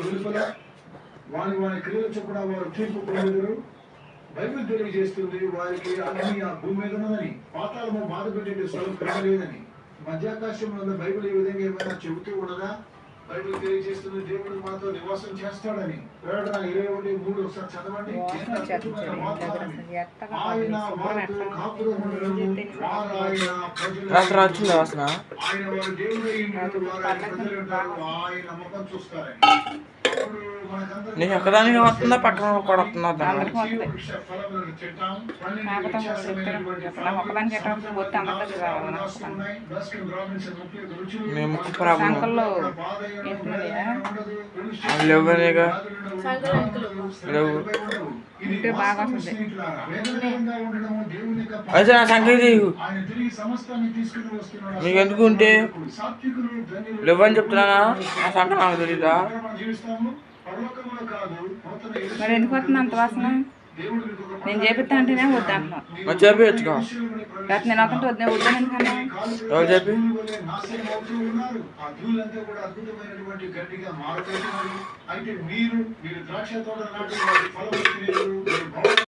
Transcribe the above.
వెలుపల వారి వారి క్రియలు చొప్పున వారు తీర్పు పొందుదురు. బైబిల్ తెలియజేస్తుంది వారికి అగ్ని ఆ భూమి మీద ఉన్నదని, పాతాళము బాధ పెట్టే స్థలం పెరగలేదని. మధ్యాకాశంలో ఉన్న బైబిల్ ఈ విధంగా ఏమైనా చెబుతూ ఉండదా? బైబిల్ తెలియజేస్తుంది దేవుడు మాతో నివాసం చేస్తాడని. ప్రకటన 21:3 ఒకసారి చదవండి. ఆయన వారితో కాపురం ఉండడము, వారు ఆయన ప్రజలు, ఆయన వారి దేవుడై ఉండును, వారు ఆయన ప్రజలు ఉంటారు, ఆయన ముఖం చూస్తారని. నేను ఎక్కదానికి వస్తుందా పక్కన కూడా వస్తుందా? మేము లేవనేగా లేవు అయితే నా సంగతి మీకు ఎందుకు ఉంటే లేవని చెప్తున్నానా? నా సంగతి నాకు తెలీదా? మరి ఎందుకు వస్తుంది అంత వాసన? నేను చేపిస్తా అంటేనే వద్దు అంటున్నాను. చేపించుకో. నేను ఒకటి వద్దు వద్దాను ఎందుకన్నా? ఎవరు చెప్పి అయితే మీరు ద్రాక్ష తోట నాటి